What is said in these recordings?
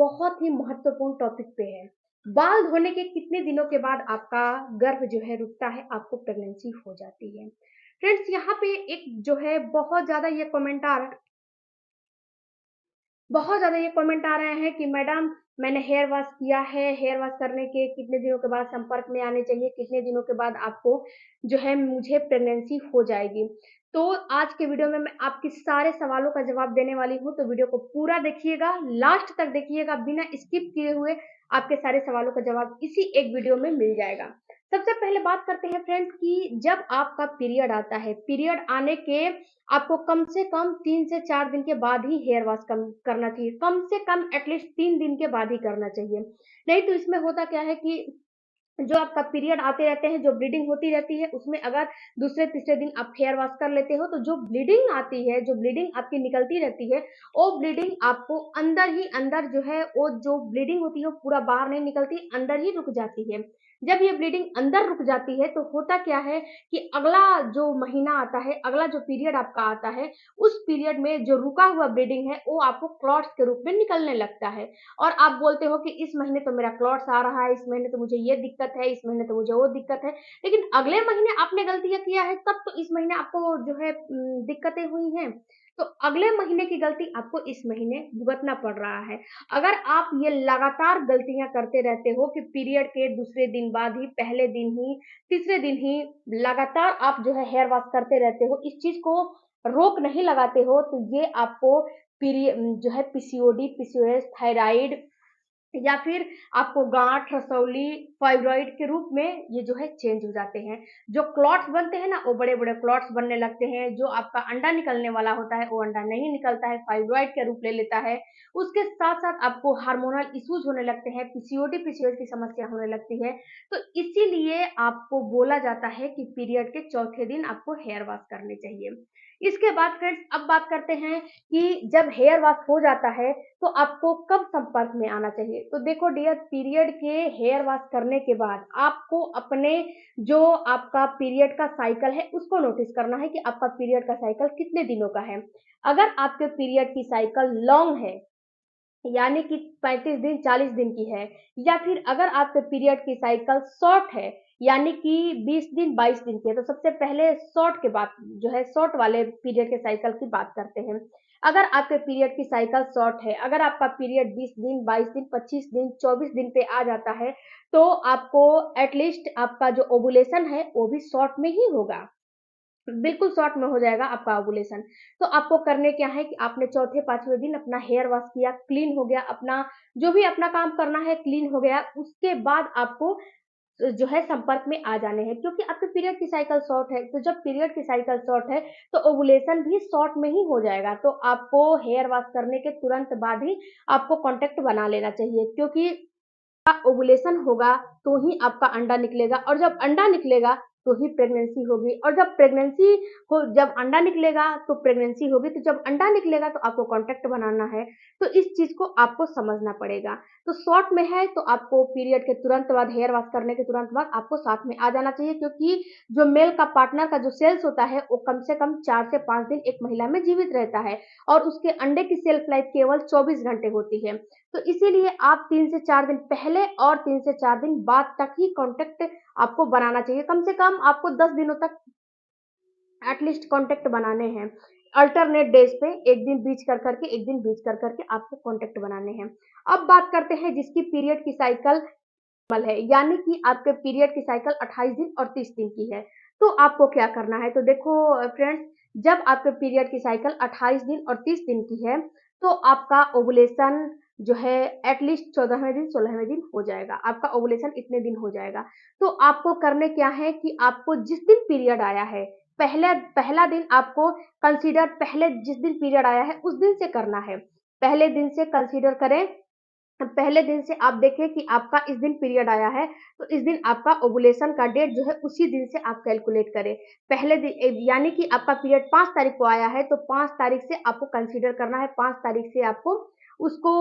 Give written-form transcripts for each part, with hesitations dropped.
बहुत ही महत्वपूर्ण टॉपिक पे है। बाल धोने के कितने दिनों के बाद आपका गर्भ जो है रुकता है, आपको प्रेगनेंसी हो जाती है। फ्रेंड्स, यहाँ पे एक जो है बहुत ज़्यादा ये कमेंट आ रहे हैं कि मैडम, मैंने हेयर वॉश किया है, हेयर वॉश करने के कितने दिनों के बाद संपर्क में आने चाहिए, कितने दिनों के बाद आपको जो है मुझे प्रेगनेंसी हो जाएगी। तो आज के वीडियो में मैं आपके सारे सवालों का जवाब देने वाली हूँ, तो वीडियो को पूरा देखिएगा, लास्ट तक देखिएगा, बिना स्किप किए हुए आपके सारे सवालों का जवाब इसी एक वीडियो में मिल जाएगा। सबसे पहले बात करते हैं फ्रेंड्स कि जब आपका पीरियड आता है, पीरियड आने के आपको कम से कम 3 से 4 दिन के बाद ही हेयर वॉश करना चाहिए। कम से कम एटलीस्ट 3 दिन के बाद ही करना चाहिए। नहीं तो इसमें होता क्या है कि जो आपका पीरियड आते रहते हैं, जो ब्लीडिंग होती रहती है, उसमें अगर दूसरे तीसरे दिन आप हेयर वॉश कर लेते हो, तो जो ब्लीडिंग आती है, जो ब्लीडिंग आपकी निकलती रहती है, वो ब्लीडिंग आपको अंदर ही अंदर जो है, वो जो ब्लीडिंग होती है वो पूरा बाहर नहीं निकलती, अंदर ही रुक जाती है। जब ये ब्लीडिंग अंदर रुक जाती है तो होता क्या है कि अगला जो महीना आता है, अगला जो पीरियड आपका आता है, उस पीरियड में जो रुका हुआ ब्लीडिंग है वो आपको क्लॉट्स के रूप में निकलने लगता है। और आप बोलते हो कि इस महीने तो मेरा क्लॉट्स आ रहा है, इस महीने तो मुझे ये दिक्कत है, इस महीने तो मुझे वो दिक्कत है। लेकिन अगले महीने आपने गलतियां किया है, तब तो इस महीने आपको जो है दिक्कतें हुई हैं। तो अगले महीने की गलती आपको इस महीने भुगतना पड़ रहा है। अगर आप ये लगातार गलतियां करते रहते हो कि पीरियड के दूसरे दिन बाद ही, पहले दिन ही, तीसरे दिन ही लगातार आप जो है हेयर वॉश करते रहते हो, इस चीज को रोक नहीं लगाते हो, तो ये आपको पीरियड जो है पीसीओडी, पीसीओएस, थायराइड या फिर आपको गांठ, रसौली, फाइब्रॉइड के रूप में ये जो है चेंज हो जाते हैं। जो क्लॉट्स बनते हैं ना, वो बड़े बड़े क्लॉट्स बनने लगते हैं। जो आपका अंडा निकलने वाला होता है, वो अंडा नहीं निकलता है, फाइब्रॉइड का रूप ले लेता है। उसके साथ साथ आपको हार्मोनल इश्यूज होने लगते हैं, पीसीओडी, पीसीओएस की समस्या होने लगती है। तो इसीलिए आपको बोला जाता है कि पीरियड के चौथे दिन आपको हेयर वॉश करने चाहिए। इसके बाद फ्रेंड्स, अब बात करते हैं कि जब हेयर वॉश हो जाता है तो आपको कब संपर्क में आना चाहिए। तो देखो डियर, पीरियड के हेयर वॉश करने के बाद आपको अपने जो आपका पीरियड का साइकिल है उसको नोटिस करना है कि आपका पीरियड का साइकिल कितने दिनों का है। अगर आपके पीरियड की साइकिल लॉन्ग है, यानी कि 35 दिन 40 दिन की है, या फिर अगर आपके पीरियड की साइकिल शॉर्ट है, यानी कि 20 दिन 22 दिन की है, तो सबसे पहले शॉर्ट के बाद जो है शॉर्ट वाले पीरियड के साइकिल की बात करते हैं। अगर आपके पीरियड की साइकिल शॉर्ट है, अगर आपका पीरियड 20 दिन 22 दिन 25 दिन 24 दिन पे आ जाता है, तो आपको एटलीस्ट आपका जो ओवुलेशन है वो भी शॉर्ट में ही होगा, बिल्कुल शॉर्ट में हो जाएगा आपका ओवुलेशन। तो आपको करने क्या है कि आपने चौथे पांचवें दिन अपना हेयर वॉश किया, क्लीन हो गया, अपना जो भी अपना काम करना है क्लीन हो गया, उसके बाद आपको जो है संपर्क में आ जाने हैं, क्योंकि आपके पीरियड की साइकिल शॉर्ट है। तो जब पीरियड की साइकिल शॉर्ट है तो ओवुलेशन भी शॉर्ट में ही हो जाएगा। तो आपको हेयर वॉश करने के तुरंत बाद ही आपको कांटेक्ट बना लेना चाहिए, क्योंकि ओवुलेशन होगा तो ही आपका अंडा निकलेगा, और जब अंडा निकलेगा तो ही प्रेगनेंसी होगी, और जब प्रेगनेंसी हो, जब अंडा निकलेगा तो प्रेगनेंसी होगी, तो जब अंडा निकलेगा तो आपको कांटेक्ट बनाना है। तो इस चीज को आपको समझना पड़ेगा। तो शॉर्ट में है तो आपको पीरियड के तुरंत बाद, हेयर वॉश करने के तुरंत बाद आपको साथ में आ जाना चाहिए, क्योंकि जो मेल का पार्टनर का जो सेल्स होता है वो कम से कम 4 से 5 दिन एक महिला में जीवित रहता है, और उसके अंडे की सेल्फ लाइफ केवल 24 घंटे होती है। तो इसीलिए आप 3 से 4 दिन पहले और 3 से 4 दिन बाद तक ही कांटेक्ट आपको बनाना चाहिए। कम से कम आपको 10 दिनों तक एटलीस्ट कांटेक्ट बनाने हैं। अल्टरनेट डेज पे एक दिन बीच कर करके, एक दिन बीच कर करके आपको कांटेक्ट बनाने हैं। अब बात करते हैं जिसकी पीरियड की साइकिल नॉर्मल है, यानी कि आपके पीरियड की साइकिल 28 दिन और 30 दिन की है। तो आपको क्या करना है? तो देखो फ्रेंड्स, जब आपके पीरियड की साइकिल 28 दिन और 30 दिन की है, तो आपका ओवुलेशन जो है एटलीस्ट 14वें दिन 16वें दिन हो जाएगा। आपका ओवुलेशन इतने दिन हो जाएगा। तो आपको करने क्या है कि आपको जिस दिन पीरियड आया है, पहला दिन आपको कंसीडर, पहले जिस दिन पीरियड आया है उस दिन से करना है। पहले दिन से कंसीडर करें, पहले दिन से आप देखें कि आपका इस दिन पीरियड आया है, तो इस दिन आपका ओवुलेशन का डेट जो है उसी दिन से आप कैलकुलेट करें। पहले दिन यानी कि आपका पीरियड 5 तारीख को आया है, तो 5 तारीख से आपको कंसीडर करना है, 5 तारीख से आपको उसको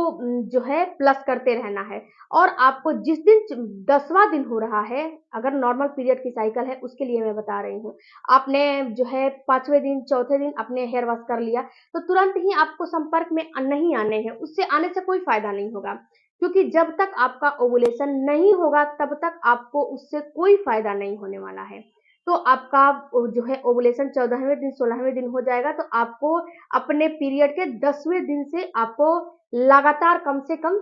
जो है प्लस करते रहना है। और आपको जिस दिन 10वां दिन हो रहा है, अगर नॉर्मल पीरियड की साइकिल है उसके लिए मैं बता रही हूँ। आपने जो है 5वें दिन, चौथे दिन आपने हेयर वॉश कर लिया, तो तुरंत ही आपको संपर्क में नहीं आने हैं, उससे आने से कोई फ़ायदा नहीं होगा। क्योंकि जब तक आपका ओवुलेशन नहीं होगा तब तक आपको उससे कोई फ़ायदा नहीं होने वाला है। तो आपका जो है ओवुलेशन 14वें दिन, 16वें दिन हो जाएगा, तो आपको अपने पीरियड के 10वें दिन से आपको लगातार कम से कम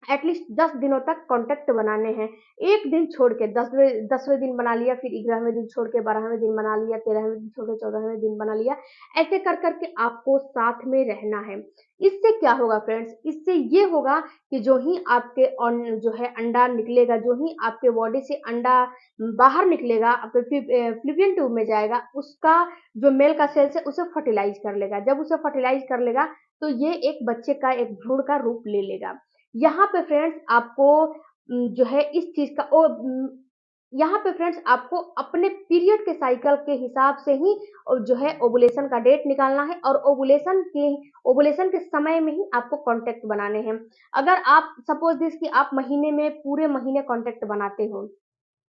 एटलीस्ट 10 दिनों तक कॉन्टैक्ट बनाने हैं। एक दिन छोड़ के 10वें दिन बना लिया, फिर 11वें दिन छोड़ के 12वें दिन बना लिया, 13वें दिन छोड़ के 14वें दिन बना लिया। ऐसे कर के आपको साथ में रहना है। इससे क्या होगा फ्रेंड्स, इससे ये होगा कि जो ही आपके जो है अंडा निकलेगा, जो ही आपके बॉडी से अंडा बाहर निकलेगा, आपके फ़्लूपियन ट्यूब में जाएगा, उसका जो मेल का सेल्स है उसे फर्टिलाइज़ कर लेगा। जब उसे फर्टिलाइज़ कर लेगा, तो ये एक बच्चे का एक भ्रूण का रूप ले लेगा। यहाँ पे फ्रेंड्स आपको जो है इस चीज़ का यहाँ पे फ्रेंड्स आपको अपने पीरियड के साइकिल के हिसाब से ही जो है ओवुलेशन का डेट निकालना है, और ओवुलेशन के समय में ही आपको कॉन्टैक्ट बनाने हैं। अगर आप सपोज़ दिस कि आप महीने में पूरे महीने कॉन्टैक्ट बनाते हो,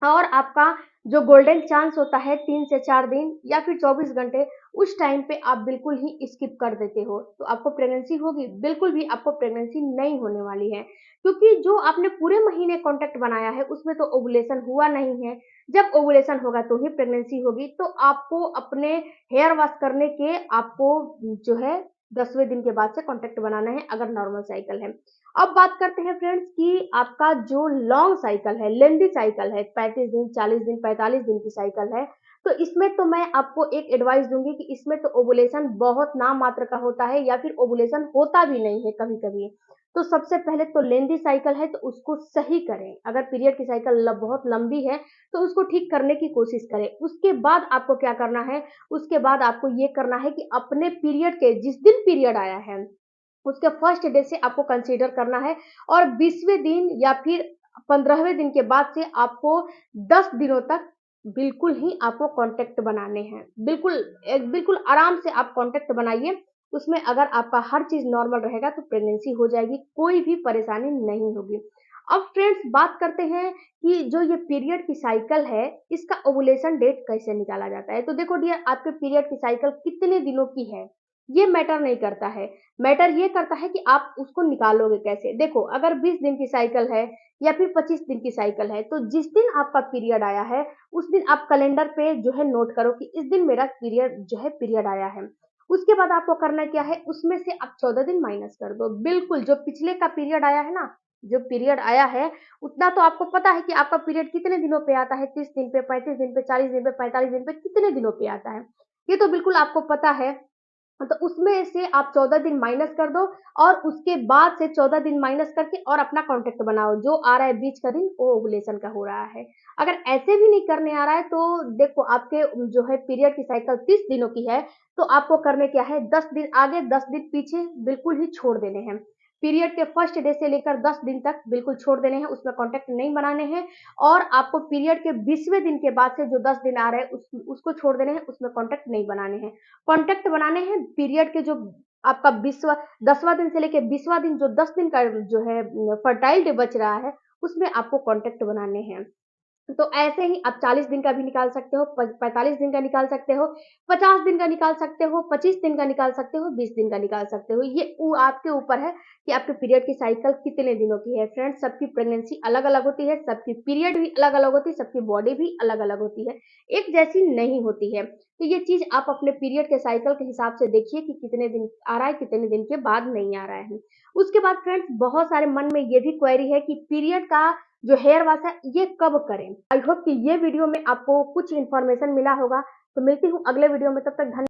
और आपका जो गोल्डन चांस होता है 3 से 4 दिन या फिर 24 घंटे, उस टाइम पे आप बिल्कुल ही स्किप कर देते हो, तो आपको प्रेगनेंसी होगी? बिल्कुल भी आपको प्रेगनेंसी नहीं होने वाली है, क्योंकि जो आपने पूरे महीने कॉन्टैक्ट बनाया है, उसमें तो ओवुलेशन हुआ नहीं है। जब ओवुलेशन होगा तो ही प्रेगनेंसी होगी, तो आपको अपने हेयर वॉश करने के आपको जो है 10वें दिन के बाद से कॉन्टैक्ट बनाना है, अगर नॉर्मल साइकिल है। अब बात करते हैं फ्रेंड्स कि आपका जो लॉन्ग साइकिल है, लेंथी साइकिल है, 35 दिन, 40 दिन, 45 दिन की साइकिल है, तो इसमें तो मैं आपको एक एडवाइस दूँगी कि इसमें तो ओवुलेशन बहुत नाम मात्र का होता है, या फिर ओवुलेशन होता भी नहीं है कभी-कभी। तो सबसे पहले तो लेंथी साइकिल है तो उसको सही करें। अगर पीरियड की साइकिल बहुत लंबी है, तो उसको ठीक करने की कोशिश करें। उसके बाद आपको क्या करना है, उसके बाद आपको ये करना है कि अपने पीरियड के जिस दिन पीरियड आया है, उसके फर्स्ट डे से आपको कंसीडर करना है, और 20वें दिन या फिर 15वें दिन के बाद से आपको 10 दिनों तक बिल्कुल ही आपको कॉन्टैक्ट बनाने हैं। बिल्कुल आराम से आप कॉन्टैक्ट बनाइए। उसमें अगर आपका हर चीज़ नॉर्मल रहेगा तो प्रेगनेंसी हो जाएगी, कोई भी परेशानी नहीं होगी। अब फ्रेंड्स बात करते हैं कि जो ये पीरियड की साइकिल है, इसका ओवुलेशन डेट कैसे निकाला जाता है? तो देखो डियर, आपके पीरियड की साइकिल कितने दिनों की है, ये मैटर नहीं करता है। मैटर ये करता है कि आप उसको निकालोगे कैसे। देखो, अगर 20 दिन की साइकिल है या फिर 25 दिन की साइकिल है, तो जिस दिन आपका पीरियड आया है, उस दिन आप कैलेंडर पे जो है नोट करो कि इस दिन मेरा पीरियड आया है। उसके बाद आपको करना क्या है, उसमें से आप 14 दिन माइनस कर दो। बिल्कुल, जो पिछले का पीरियड आया है ना, जो पीरियड आया है, उतना तो आपको पता है कि आपका पीरियड कितने दिनों पे आता है, 30 दिन पे, 35 दिन पे, 40 दिन पे, 45 दिन पे, कितने दिनों पे आता है। ये तो बिल्कुल आपको पता है। तो उसमें से आप 14 दिन माइनस कर दो, और उसके बाद से 14 दिन माइनस करके और अपना कॉन्टैक्ट बनाओ। जो आ रहा है बीच का दिन, वो ओवुलेशन का हो रहा है। अगर ऐसे भी नहीं करने आ रहा है, तो देखो आपके जो है पीरियड की साइकिल 30 दिनों की है, तो आपको करने क्या है, 10 दिन आगे 10 दिन पीछे बिल्कुल ही छोड़ देने हैं। पीरियड के फर्स्ट डे से लेकर 10 दिन तक बिल्कुल छोड़ देने हैं, उसमें कॉन्टैक्ट नहीं बनाने हैं। और आपको पीरियड के 20वें दिन के बाद से जो 10 दिन आ रहे हैं उसको छोड़ देने हैं, उसमें कॉन्टैक्ट नहीं बनाने हैं। कॉन्टैक्ट बनाने हैं पीरियड के जो आपका 20वां 10वां दिन से लेके 20वां दिन, जो 10 दिन का जो है फर्टाइल डे बच रहा है, उसमें आपको कॉन्टैक्ट बनाने हैं। तो ऐसे ही आप 40 दिन का भी निकाल सकते हो, 45 दिन का निकाल सकते हो, 50 दिन का निकाल सकते हो, 25 दिन का निकाल सकते हो, 20 दिन का निकाल सकते हो। ये आपके ऊपर है कि आपके पीरियड की साइकिल कितने दिनों की है। फ्रेंड्स, सबकी प्रेगनेंसी अलग-अलग होती है, सबकी पीरियड भी अलग-अलग होती है, सबकी बॉडी भी अलग-अलग होती है, एक जैसी नहीं होती है। तो ये चीज़ आप अपने पीरियड के साइकिल के हिसाब से देखिए कि कितने दिन आ रहा है, कितने दिन के बाद नहीं आ रहा है। उसके बाद फ्रेंड्स बहुत सारे मन में ये भी क्वेरी है कि पीरियड का जो हेयर वॉश है ये कब करें। आई होप कि ये वीडियो में आपको कुछ इन्फॉर्मेशन मिला होगा। तो मिलती हूँ अगले वीडियो में, तब तक धन्यवाद।